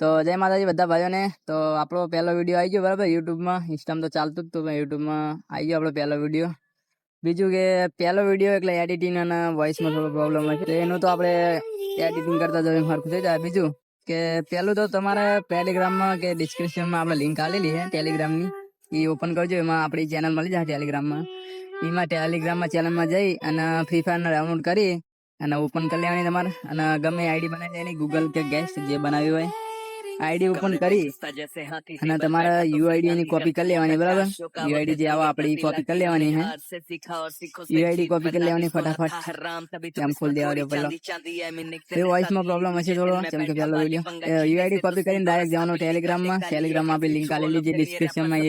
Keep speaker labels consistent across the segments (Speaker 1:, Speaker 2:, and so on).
Speaker 1: તો જય માતાજી બધા ભાઈઓને. તો આપણો પહેલો વિડીયો આવી ગયો બરાબર યુટ્યુબમાં. ઇન્સ્ટામાં તો ચાલતું જ હતું, યુટ્યુબમાં આવી ગયો આપણો પહેલો વિડીયો. બીજું કે પહેલો વિડીયો એટલે એડિટિંગ અને વોઇસમાં થોડો પ્રોબ્લેમ હોય છે, એનું તો આપણે એડિટિંગ કરતા જઈએ સરખું થઈ જાય. બીજું કે પહેલું તો તમારે ટેલિગ્રામમાં કે ડિસ્ક્રિપ્શનમાં આપણે લિંક આવેલી છે ટેલિગ્રામની, એ ઓપન કરજો. એમાં આપણી ચેનલ મળી જાય ટેલિગ્રામમાં. એમાં ટેલિગ્રામમાં ચેનલમાં જઈ અને ફ્રી ફાયર ડાઉનલોડ કરી અને ઓપન કરી લેવાની તમારે. અને ગમે આઈડી બનાવી દેવાની, ગૂગલ કે ગેસ્ટ જે બનાવી હોય આઈડી ઓપન કરી અને તમારે યુઆઈડી ની કોપી કરી લેવાની બરાબર. યુઆઈડી જે આવે આપણી કોપી કરી લેવાની છે. યુઆઈડી કોપી કરી લેવાની ફટાફટ. એમ ખોલી દેવા પેલો એ વોઇસમાં પ્રોબ્લેમ હશે થોડો, જેમ કે પેલો વિડીયો. યુઆઈડી કોપી કરીને ડાયરેક્ટ જવાનું ટેલિગ્રામમાં. ટેલિગ્રામમાં આપણી લિંક આવેલી છે ડિસ્ક્રિપ્શનમાં.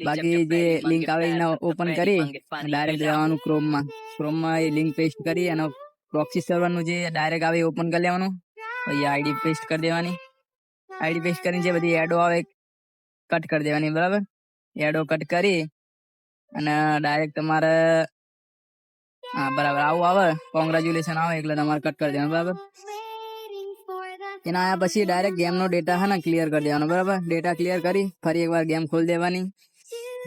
Speaker 1: બાકી જે લિંક આવે એને ઓપન કરી ડાયરેક્ટ જવાનું ક્રોમમાં. ક્રોમમાં એ લિંક પેસ્ટ કરી અને પ્રોક્સી સર્વરનું જે ડાયરેક્ટ આવે ઓપન કરી લેવાનું. પછી આઈડી પેસ્ટ કરી દેવાની. આઈડી પેસ્ટ કરીને જે બધી એડો આવે કટ કરી દેવાની બરાબર. એડો કટ કરી અને ડાયરેક્ટ તમારે હા બરાબર આવું આવે કોંગ્રેચ્યુલેશન આવે એટલે તમારે કટ કરી દેવાનું બરાબર. એના આવ્યા પછી ડાયરેક્ટ ગેમનો ડેટા છે ને ક્લિયર કરી દેવાનો બરાબર. ડેટા ક્લિયર કરી ફરી એકવાર ગેમ ખોલી દેવાની.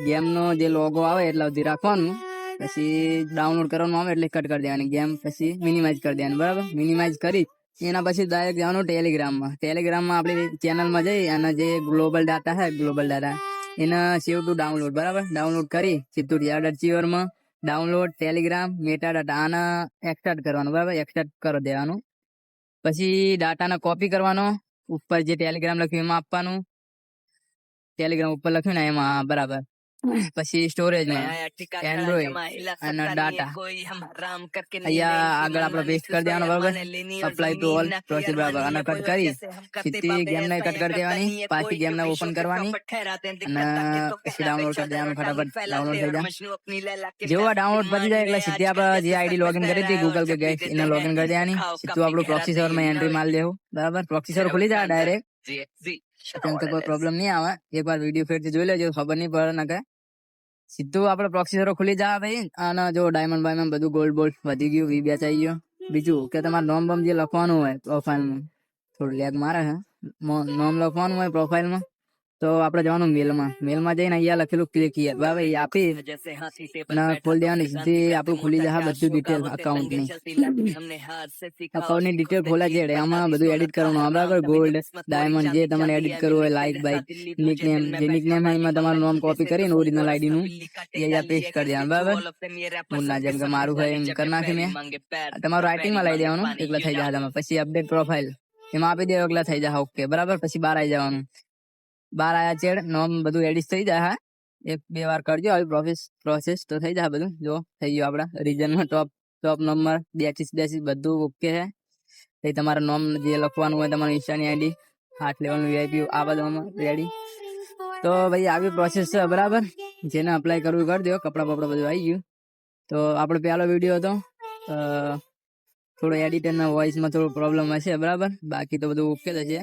Speaker 1: ગેમનો જે લોગો આવે એટલે સુધી રાખવાનું. પછી ડાઉનલોડ કરવાનું આવે એટલે કટ કરી દેવાની ગેમ. પછી મિનિમાઇઝ કરી દેવાની બરાબર. મિનિમાઇઝ કરી એના પછી ડાયરેક્ટ જવાનું ટેલિગ્રામમાં. ટેલિગ્રામમાં આપણી ચેનલમાં જઈ અને જે ગ્લોબલ ડાટા છે ગ્લોબલ ડાટા એને સેવ ટુ ડાઉનલોડ બરાબર. ડાઉનલોડ કરી સીધું યાર્ડ અચીવરમાં ડાઉનલોડ ટેલિગ્રામ મેટા ડાટા આને એક્સટ્રાક્ટ કરવાનું બરાબર. એક્સટ્રાક્ટ કરી દેવાનું. પછી ડાટાને કોપી કરવાનો. ઉપર જે ટેલિગ્રામ લખ્યું એમાં આપવાનું. ટેલિગ્રામ ઉપર લખ્યું ને એમાં બરાબર. પછી સ્ટોરેજમાં એન્ડ્રોઈડ અને ડાટા અહીંયા આગળ આપણે પેસ્ટ કરી દેવાનો બરાબર. અપ્લાય ટુ ઓલ પ્રોસેસ બરાબર. અને કટ કરી સીધી ગેમને કટ કરી દેવાની. પાછી ગેમને ઓપન કરવાની અને પછી ડાઉનલોડ કરી દેવાનું. ફટાફટ ડાઉનલોડ થઈ જાય. જેવું ડાઉનલોડ પતી જાય એટલે સીધી આપણે જે આઈડી લોગિન કરી હતી ગૂગલ કે ગેસ એને લોગિન કરી દેવાની. સીધું આપણું પ્રોક્સી સર્વરમાં એન્ટ્રી મારી દેવું બરાબર. પ્રોક્સી સર્વર ખુલી જાય ડાયરેક્ટ. તેમ તો કોઈ પ્રોબ્લેમ નહીં આવે. એકવાર વિડીયો ફેરથી જોઈ લેજો, ખબર નહીં પડે ને કે સીધું આપણે પ્રોક્સી સર્વર ખુલી જાય ભાઈ. અને જો ડાયમંડ બાયમંડ બધું ગોલ્ડ બોલ્ડ વધી ગયું, વી બેચ આવી ગયો. બીજું કે તમારે નોમ બમ જે લખવાનું હોય પ્રોફાઇલમાં, થોડું લેગ મારે છે, નોમ લખવાનું હોય પ્રોફાઇલમાં તો આપણે જવાનું મેલમાં. મેલમાં જઈને અહીંયા લખેલું ક્લિક હિયર બરાબર. એ આપી અને ખોલી દેવાની. સીધી આપણું ખુલી જાય બધું ડિટેલ અકાઉન્ટની. અકાઉન્ટની ડિટેલ ખોલા છે એમાં બધું એડિટ કરવાનું બરાબર. ગોલ્ડ ડાયમંડ જે તમારે એડિટ કરવું હોય, લાઇક બાઇક નિકનેમ જે નિકનેમ હોય એમાં તમારું નામ કોપી કરીને ઓરિજિનલ આઈડી નું અહીંયા પેસ્ટ કરી દેવાનું બરાબર. મુન્ના જેમ કે મારું હોય એમ કરી નાખી મેં. તમારું રાઇટિંગમાં લઈ દેવાનું એટલે થઈ જાય. તમે પછી અપડેટ પ્રોફાઇલ એમાં આપી દેવો એટલે થઈ જાય ઓકે બરાબર. પછી બહાર આવી જવાનું. બાર આયા ચેડ નોમ બધું એડિટ થઈ જાય. હા એક બે વાર કરજો આવી પ્રોસેસ તો થઈ જાય બધું. જો થઈ ગયું આપડા રીજનમાં ટોપ નંબર 82 બધું ઓકે છે. એ તમારા નોમ જે લખવાનું હોય તમારું ઇન્સ્ટાની આઈડી 8 લેવલનું વીઆઈપી આ બધામાં રેડી. તો ભાઈ આવી પ્રોસેસ છે બરાબર. જેને અપ્લાય કરવું કરી દો. કપડા બપડા બધું આવી ગયું. તો આપણો પહેલો વિડીયો હતો. થોડો એડિટરના વોઇસમાં થોડો પ્રોબ્લેમ હશે બરાબર. બાકી તો બધું ઓકે જ છે.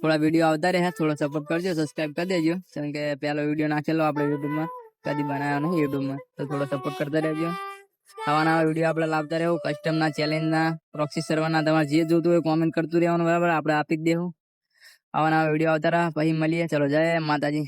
Speaker 1: થોડા વિડીયો આવતા રહે, થોડો સપોર્ટ કરજો, સબસ્ક્રાઇબ કરી દેજો. કેમ કે પહેલો વિડીયો નાખેલો આપણે યુટ્યુબમાં, કદી બનાવ્યો નહીં યુટ્યુબમાં, તો થોડો સપોર્ટ કરતા રહેજો. આવા નવા વિડીયો આપણે લાવતા રહેવું. કસ્ટમના ચેલેન્જના પ્રોક્સી સર્વરના તમારે જે જોતું હોય કોમેન્ટ કરતું રહેવાનું બરાબર. આપણે આપી જ દેવું. આવા નવા વિડીયો આવતા રહ્યા. પછી મળીએ. ચલો જય માતાજી.